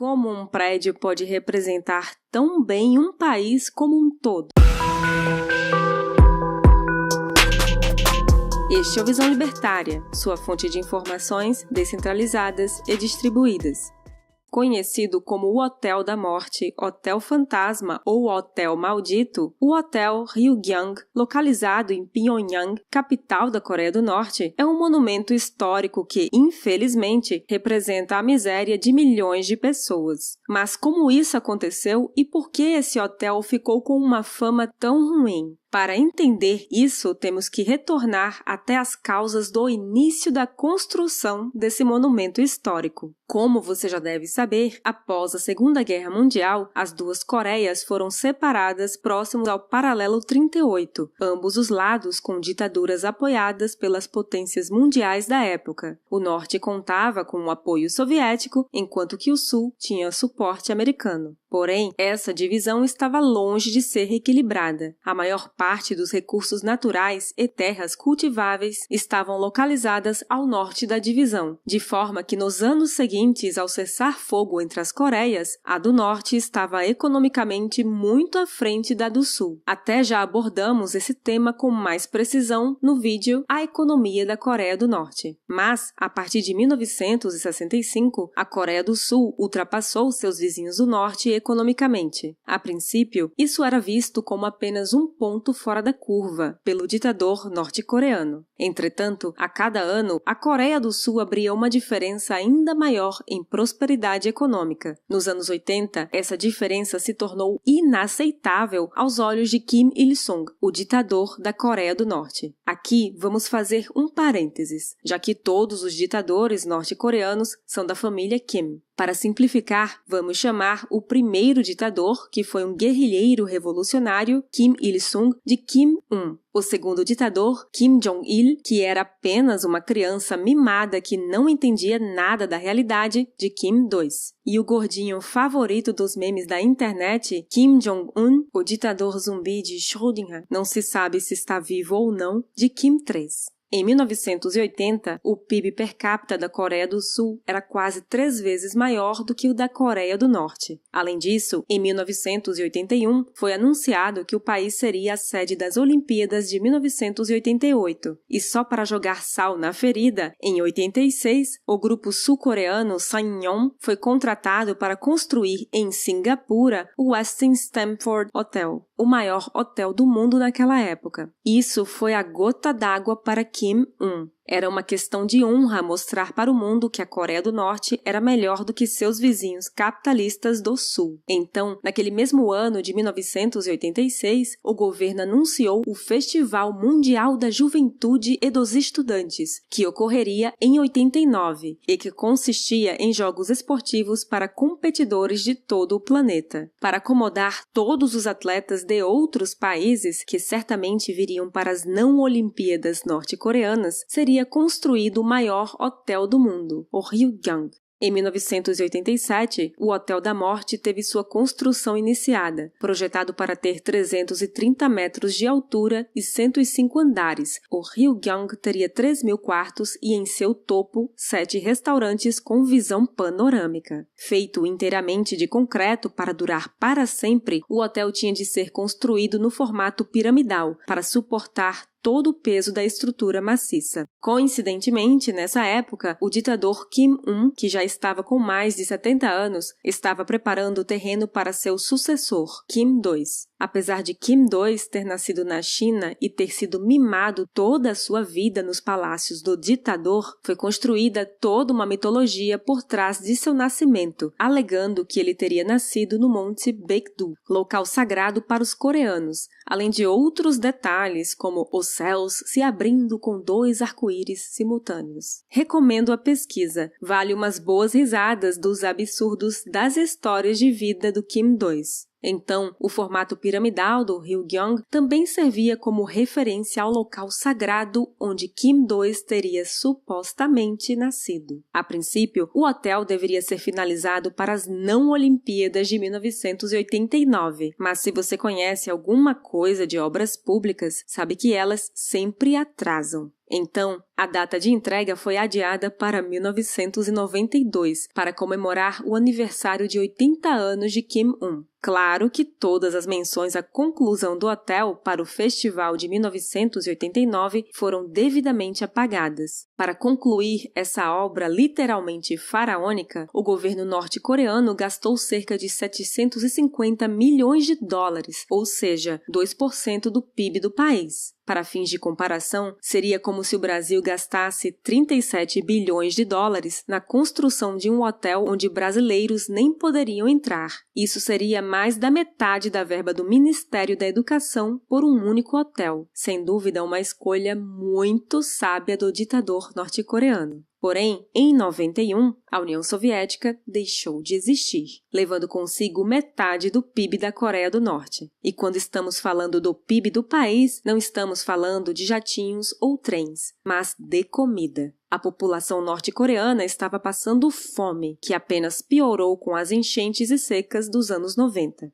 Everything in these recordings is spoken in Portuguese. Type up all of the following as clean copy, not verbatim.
Como um prédio pode representar tão bem um país como um todo? Este é o Visão Libertária, sua fonte de informações descentralizadas e distribuídas. Conhecido como o Hotel da Morte, Hotel Fantasma ou Hotel Maldito, o Hotel Ryugyang, localizado em Pyongyang, capital da Coreia do Norte, é um monumento histórico que, infelizmente, representa a miséria de milhões de pessoas. Mas como isso aconteceu e por que esse hotel ficou com uma fama tão ruim? Para entender isso, temos que retornar até as causas do início da construção desse monumento histórico. Como você já deve saber, após a Segunda Guerra Mundial, as duas Coreias foram separadas próximos ao paralelo 38, ambos os lados com ditaduras apoiadas pelas potências mundiais da época. O Norte contava com o apoio soviético, enquanto que o Sul tinha suporte americano. Porém, essa divisão estava longe de ser equilibrada. A maior parte dos recursos naturais e terras cultiváveis estavam localizadas ao norte da divisão, de forma que nos anos seguintes ao cessar-fogo entre as Coreias, a do norte estava economicamente muito à frente da do sul. Até já abordamos esse tema com mais precisão no vídeo A Economia da Coreia do Norte. Mas, a partir de 1965, a Coreia do Sul ultrapassou seus vizinhos do norte economicamente. A princípio, isso era visto como apenas um ponto fora da curva pelo ditador norte-coreano. Entretanto, a cada ano, a Coreia do Sul abria uma diferença ainda maior em prosperidade econômica. Nos anos 80, essa diferença se tornou inaceitável aos olhos de Kim Il-sung, o ditador da Coreia do Norte. Aqui, vamos fazer um parênteses, já que todos os ditadores norte-coreanos são da família Kim. Para simplificar, vamos chamar o primeiro ditador, que foi um guerrilheiro revolucionário, Kim Il-sung, de Kim I. O segundo ditador, Kim Jong-il, que era apenas uma criança mimada que não entendia nada da realidade, de Kim II. E o gordinho favorito dos memes da internet, Kim Jong-un, o ditador zumbi de Schrödinger, não se sabe se está vivo ou não, de Kim III. Em 1980, o PIB per capita da Coreia do Sul era quase 3 vezes maior do que o da Coreia do Norte. Além disso, em 1981, foi anunciado que o país seria a sede das Olimpíadas de 1988. E só para jogar sal na ferida, em 86, o grupo sul-coreano Sanyong foi contratado para construir em Singapura o Westin Stamford Hotel, o maior hotel do mundo naquela época. Isso foi a gota d'água para Kim I. Era uma questão de honra mostrar para o mundo que a Coreia do Norte era melhor do que seus vizinhos capitalistas do Sul. Então, naquele mesmo ano de 1986, o governo anunciou o Festival Mundial da Juventude e dos Estudantes, que ocorreria em 89 e que consistia em jogos esportivos para competidores de todo o planeta. Para acomodar todos os atletas de outros países que certamente viriam para as não-Olimpíadas norte-coreanas, seria construído o maior hotel do mundo, o Ryugyang. Em 1987, o Hotel da Morte teve sua construção iniciada. Projetado para ter 330 metros de altura e 105 andares, o Ryugyang teria 3.000 quartos e em seu topo 7 restaurantes com visão panorâmica. Feito inteiramente de concreto para durar para sempre, o hotel tinha de ser construído no formato piramidal para suportar todo o peso da estrutura maciça. Coincidentemente, nessa época, o ditador Kim I, que já estava com mais de 70 anos, estava preparando o terreno para seu sucessor, Kim II. Apesar de Kim II ter nascido na China e ter sido mimado toda a sua vida nos palácios do ditador, foi construída toda uma mitologia por trás de seu nascimento, alegando que ele teria nascido no Monte Baekdu, local sagrado para os coreanos, além de outros detalhes como os céus se abrindo com 2 arco-íris simultâneos. Recomendo a pesquisa, vale umas boas risadas dos absurdos das histórias de vida do Kim II. Então, o formato piramidal do Ryugyang também servia como referência ao local sagrado onde Kim II teria supostamente nascido. A princípio, o hotel deveria ser finalizado para as não-Olimpíadas de 1989, mas se você conhece alguma coisa de obras públicas, sabe que elas sempre atrasam. Então, a data de entrega foi adiada para 1992, para comemorar o aniversário de 80 anos de Kim Un. Claro que todas as menções à conclusão do hotel para o festival de 1989 foram devidamente apagadas. Para concluir essa obra literalmente faraônica, o governo norte-coreano gastou cerca de 750 milhões de dólares, ou seja, 2% do PIB do país. Para fins de comparação, seria como se o Brasil gastasse 37 bilhões de dólares na construção de um hotel onde brasileiros nem poderiam entrar. Isso seria mais da metade da verba do Ministério da Educação por um único hotel. Sem dúvida, uma escolha muito sábia do ditador norte-coreano. Porém, em 91, a União Soviética deixou de existir, levando consigo metade do PIB da Coreia do Norte. E quando estamos falando do PIB do país, não estamos falando de jatinhos ou trens, mas de comida. A população norte-coreana estava passando fome, que apenas piorou com as enchentes e secas dos anos 90.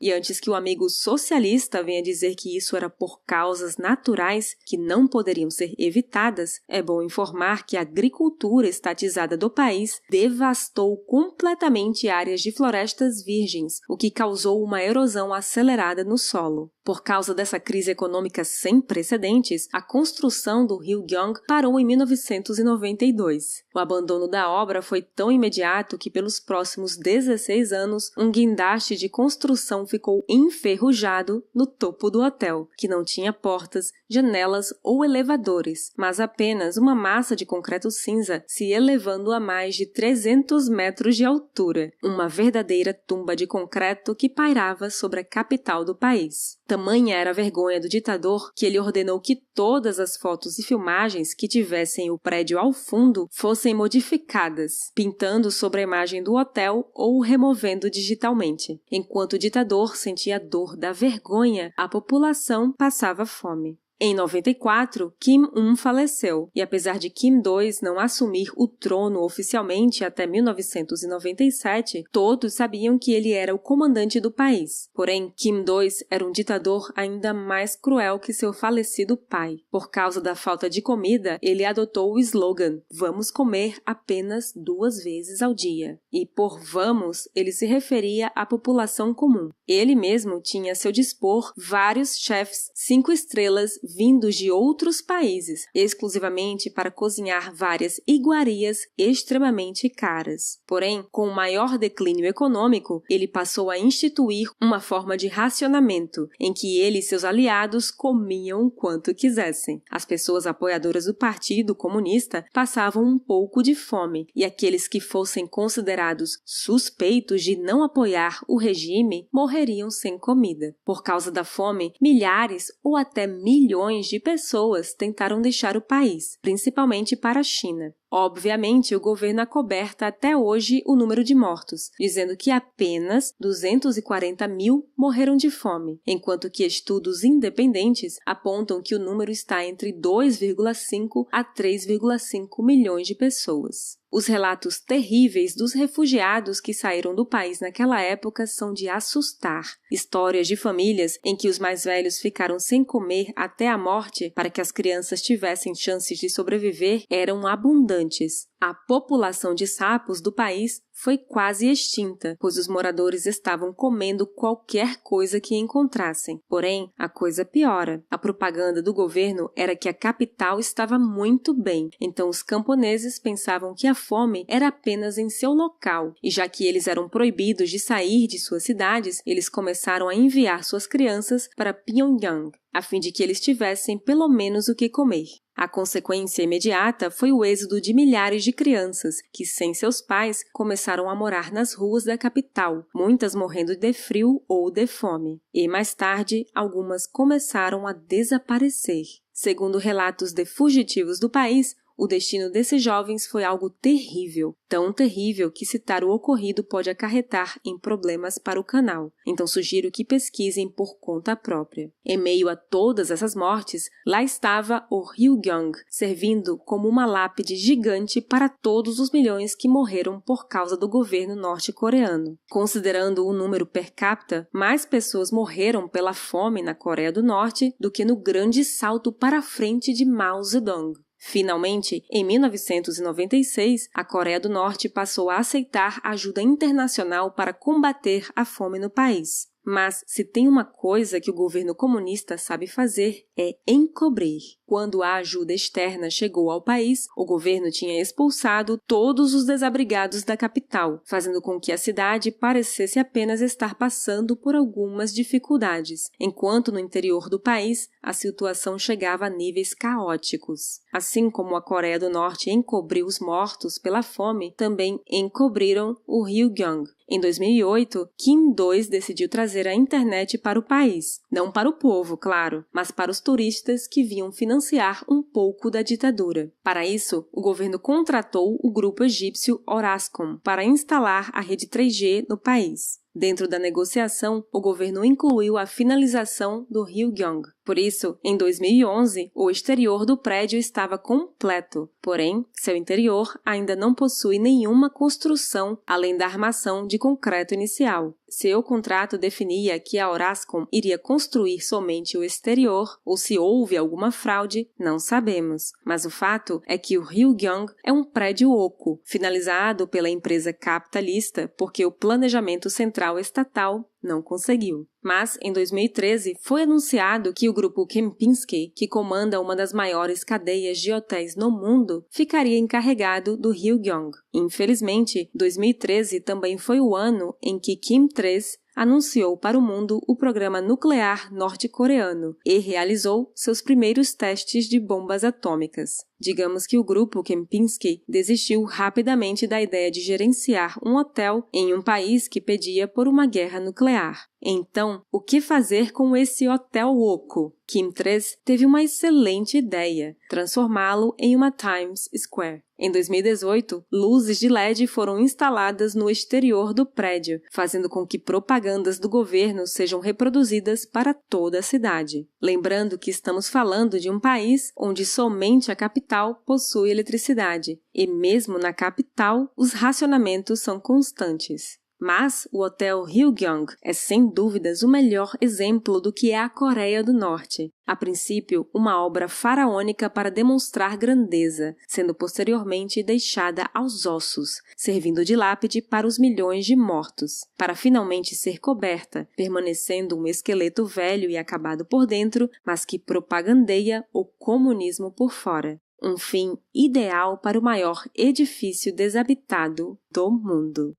E antes que o amigo socialista venha dizer que isso era por causas naturais que não poderiam ser evitadas, é bom informar que a agricultura estatizada do país devastou completamente áreas de florestas virgens, o que causou uma erosão acelerada no solo. Por causa dessa crise econômica sem precedentes, a construção do Ryugyong parou em 1992. O abandono da obra foi tão imediato que pelos próximos 16 anos, um guindaste de construção ficou enferrujado no topo do hotel, que não tinha portas, janelas ou elevadores, mas apenas uma massa de concreto cinza se elevando a mais de 300 metros de altura, uma verdadeira tumba de concreto que pairava sobre a capital do país. Tamanha era a vergonha do ditador que ele ordenou que todas as fotos e filmagens que tivessem o prédio ao fundo fossem modificadas, pintando sobre a imagem do hotel ou removendo digitalmente. Enquanto o ditador sentia a dor da vergonha, a população passava fome. Em 94, Kim Un faleceu, e apesar de Kim II não assumir o trono oficialmente até 1997, todos sabiam que ele era o comandante do país. Porém, Kim II era um ditador ainda mais cruel que seu falecido pai. Por causa da falta de comida, ele adotou o slogan "Vamos comer apenas 2 vezes ao dia". E por "vamos", ele se referia à população comum. Ele mesmo tinha a seu dispor vários chefes 5 estrelas vindos de outros países, exclusivamente para cozinhar várias iguarias extremamente caras. Porém, com o maior declínio econômico, ele passou a instituir uma forma de racionamento, em que ele e seus aliados comiam o quanto quisessem. As pessoas apoiadoras do Partido Comunista passavam um pouco de fome, e aqueles que fossem considerados suspeitos de não apoiar o regime morreriam sem comida. Por causa da fome, milhares ou até milhões de pessoas tentaram deixar o país, principalmente para a China. Obviamente, o governo acoberta até hoje o número de mortos, dizendo que apenas 240 mil morreram de fome, enquanto que estudos independentes apontam que o número está entre 2,5 a 3,5 milhões de pessoas. Os relatos terríveis dos refugiados que saíram do país naquela época são de assustar. Histórias de famílias em que os mais velhos ficaram sem comer até a morte para que as crianças tivessem chances de sobreviver eram abundantes. A população de sapos do país foi quase extinta, pois os moradores estavam comendo qualquer coisa que encontrassem. Porém, a coisa piora. A propaganda do governo era que a capital estava muito bem, então os camponeses pensavam que a fome era apenas em seu local, e já que eles eram proibidos de sair de suas cidades, eles começaram a enviar suas crianças para Pyongyang, a fim de que eles tivessem pelo menos o que comer. A consequência imediata foi o êxodo de milhares de crianças, que, sem seus pais, começaram a morar nas ruas da capital, muitas morrendo de frio ou de fome. E, mais tarde, algumas começaram a desaparecer. Segundo relatos de fugitivos do país, o destino desses jovens foi algo terrível, tão terrível que citar o ocorrido pode acarretar em problemas para o canal, então sugiro que pesquisem por conta própria. Em meio a todas essas mortes, lá estava o Ryugyong, servindo como uma lápide gigante para todos os milhões que morreram por causa do governo norte-coreano. Considerando o número per capita, mais pessoas morreram pela fome na Coreia do Norte do que no grande salto para frente de Mao Zedong. Finalmente, em 1996, a Coreia do Norte passou a aceitar ajuda internacional para combater a fome no país. Mas, se tem uma coisa que o governo comunista sabe fazer, é encobrir. Quando a ajuda externa chegou ao país, o governo tinha expulsado todos os desabrigados da capital, fazendo com que a cidade parecesse apenas estar passando por algumas dificuldades, enquanto no interior do país a situação chegava a níveis caóticos. Assim como a Coreia do Norte encobriu os mortos pela fome, também encobriram o Ryugyong. Em 2008, Kim II decidiu trazer a internet para o país. Não para o povo, claro, mas para os turistas que vinham financiar um pouco da ditadura. Para isso, o governo contratou o grupo egípcio Orascom para instalar a rede 3G no país. Dentro da negociação, o governo incluiu a finalização do Ryugyong. Por isso, em 2011, o exterior do prédio estava completo, porém, seu interior ainda não possui nenhuma construção além da armação de concreto inicial. Seu contrato definia que a Orascom iria construir somente o exterior, ou se houve alguma fraude, não sabemos. Mas o fato é que o Ryugyong é um prédio oco, finalizado pela empresa capitalista porque o planejamento central estatal não conseguiu. Mas, em 2013, foi anunciado que o grupo Kempinski, que comanda uma das maiores cadeias de hotéis no mundo, ficaria encarregado do Ryugyong. Infelizmente, 2013 também foi o ano em que Kim III anunciou para o mundo o programa nuclear norte-coreano e realizou seus primeiros testes de bombas atômicas. Digamos que o grupo Kempinski desistiu rapidamente da ideia de gerenciar um hotel em um país que pedia por uma guerra nuclear. Então, o que fazer com esse hotel oco? Kim III teve uma excelente ideia: transformá-lo em uma Times Square. Em 2018, luzes de LED foram instaladas no exterior do prédio, fazendo com que propagandas do governo sejam reproduzidas para toda a cidade. Lembrando que estamos falando de um país onde somente a capital possui eletricidade, e mesmo na capital, os racionamentos são constantes. Mas o Hotel Ryugyong é sem dúvidas o melhor exemplo do que é a Coreia do Norte. A princípio, uma obra faraônica para demonstrar grandeza, sendo posteriormente deixada aos ossos, servindo de lápide para os milhões de mortos, para finalmente ser coberta, permanecendo um esqueleto velho e acabado por dentro, mas que propagandeia o comunismo por fora. Um fim ideal para o maior edifício desabitado do mundo.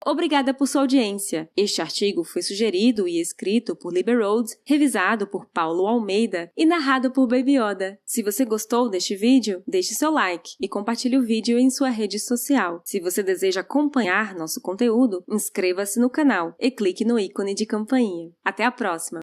Obrigada por sua audiência. Este artigo foi sugerido e escrito por Liber Rhodes, revisado por Paulo Almeida e narrado por Baby Yoda. Se você gostou deste vídeo, deixe seu like e compartilhe o vídeo em sua rede social. Se você deseja acompanhar nosso conteúdo, inscreva-se no canal e clique no ícone de campainha. Até a próxima!